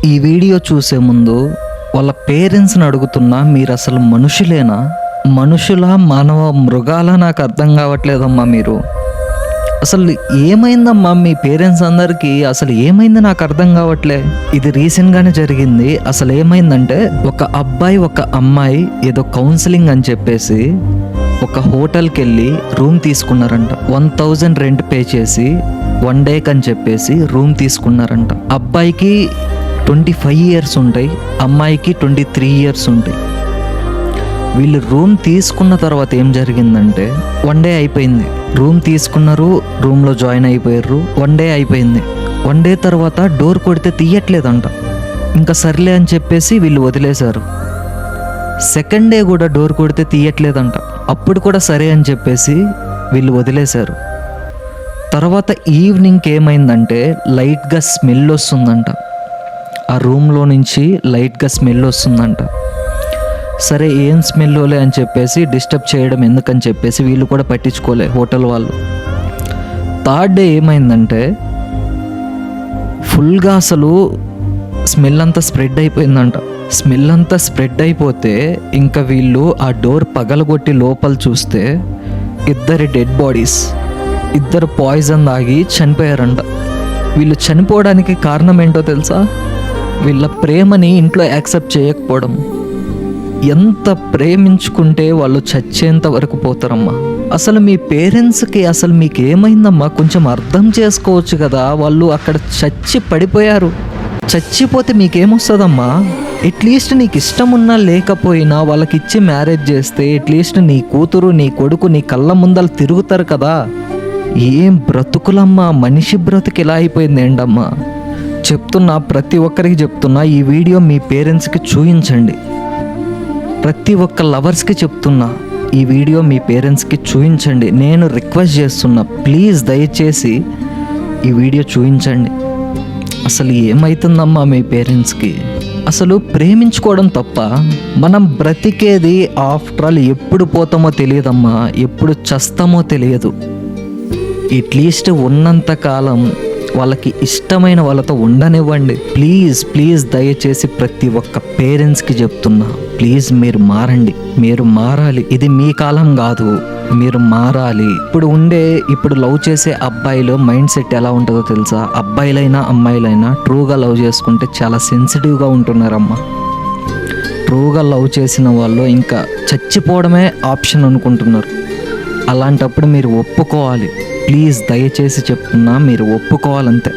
ఈ వీడియో చూసే ముందు వాళ్ళ పేరెంట్స్ని అడుగుతున్నా, మీరు అసలు మనుషులేనా? మనుషులా, మానవ మృగాలా? నాకు అర్థం కావట్లేదమ్మా. మీరు అసలు ఏమైందమ్మా మీ పేరెంట్స్ అందరికీ? అసలు ఏమైంది నాకు అర్థం కావట్లే. ఇది రీసెంట్గానే జరిగింది. అసలు ఏమైందంటే, ఒక అబ్బాయి ఒక అమ్మాయి ఏదో కౌన్సిలింగ్ అని చెప్పేసి ఒక హోటల్కి వెళ్ళి రూమ్ తీసుకున్నారంట. 1000 రెంట్ పే చేసి 1 డేకి అని చెప్పేసి రూమ్ తీసుకున్నారంట. అబ్బాయికి 25 ఇయర్స్ ఉంటాయి, అమ్మాయికి 23 ఇయర్స్ ఉంటాయి. వీళ్ళు రూమ్ తీసుకున్న తర్వాత ఏం జరిగిందంటే, 1 డే అయిపోయింది. రూమ్ తీసుకున్నారు, రూమ్లో జాయిన్ అయిపోయారు. 1 డే అయిపోయింది. 1 డే తర్వాత డోర్ కొడితే తీయట్లేదంట. ఇంకా సర్లే అని చెప్పేసి వీళ్ళు వదిలేశారు. 2nd డే కూడా డోర్ కొడితే తీయట్లేదంట. అప్పుడు కూడా సరే అని చెప్పేసి వీళ్ళు వదిలేశారు. తర్వాత ఈవినింగ్కి ఏమైందంటే, లైట్గా స్మెల్ వస్తుందంట. ఆ రూమ్లో నుంచి లైట్గా స్మెల్ వస్తుందంట. సరే ఏం స్మెల్లోలే అని చెప్పేసి డిస్టర్బ్ చేయడం ఎందుకని చెప్పేసి వీళ్ళు కూడా పట్టించుకోలే హోటల్ వాళ్ళు. 3rd డే ఏమైందంటే, ఫుల్గా అసలు స్మెల్ అంతా స్ప్రెడ్ అయిపోయిందంట. స్మెల్ అంతా స్ప్రెడ్ అయిపోతే ఇంకా వీళ్ళు ఆ డోర్ పగలగొట్టి లోపల చూస్తే 2 డెడ్ బాడీస్, 2 పాయిజన్ తాగి చనిపోయారంట. వీళ్ళు చనిపోవడానికి కారణం ఏంటో తెలుసా? వీళ్ళ ప్రేమని ఇంట్లో యాక్సెప్ట్ చేయకపోవడం. ఎంత ప్రేమించుకుంటే వాళ్ళు చచ్చేంత వరకు పోతారమ్మా. అసలు మీ పేరెంట్స్కి అసలు మీకు ఏమైందమ్మా? కొంచెం అర్థం చేసుకోవచ్చు కదా. వాళ్ళు అక్కడ చచ్చి పడిపోయారు. చచ్చిపోతే మీకేమొస్తుందమ్మా? అట్లీస్ట్ నీకు ఇష్టం ఉన్నా లేకపోయినా వాళ్ళకి ఇచ్చి మ్యారేజ్ చేస్తే అట్లీస్ట్ నీ కూతురు నీ కొడుకు నీ కళ్ళ ముందలు తిరుగుతారు కదా. ఏం బ్రతుకులమ్మా, మనిషి బ్రతుకు ఇలా అయిపోయింది ఏంటమ్మా? చెప్తున్నా, ప్రతి ఒక్కరికి చెప్తున్నా, ఈ వీడియో మీ పేరెంట్స్కి చూపించండి. ప్రతి ఒక్క లవర్స్కి చెప్తున్నా, ఈ వీడియో మీ పేరెంట్స్కి చూపించండి. నేను రిక్వెస్ట్ చేస్తున్నా, ప్లీజ్ దయచేసి ఈ వీడియో చూపించండి. అసలు ఏమవుతుందమ్మా మీ పేరెంట్స్కి? అసలు ప్రేమించుకోవడం తప్ప? మనం బ్రతికేది ఆఫ్టర్ ఆల్ ఎప్పుడు పోతామో తెలియదమ్మా, ఎప్పుడు చస్తామో తెలియదు. అట్లీస్ట్ ఉన్నంతకాలం వాళ్ళకి ఇష్టమైన వాళ్ళతో ఉండనివ్వండి. ప్లీజ్ ప్లీజ్ దయచేసి ప్రతి ఒక్క పేరెంట్స్కి చెప్తున్నా, ప్లీజ్ మీరు మారండి, మీరు మారాలి. ఇది మీ కాలం కాదు, మీరు మారాలి. ఇప్పుడు లవ్ చేసే అబ్బాయిలు మైండ్ సెట్ ఎలా ఉంటుందో తెలుసా? అబ్బాయిలైనా అమ్మాయిలైనా ట్రూగా లవ్ చేసుకుంటే చాలా సెన్సిటివ్గా ఉంటున్నారమ్మా. ట్రూగా లవ్ చేసిన వాళ్ళు ఇంకా చచ్చిపోవడమే ఆప్షన్ అనుకుంటున్నారు. అలాంటప్పుడు మీరు ఒప్పుకోవాలి. ప్లీజ్ దయచేసి చెప్తున్నా, మీరు ఒప్పుకోవాలంతే.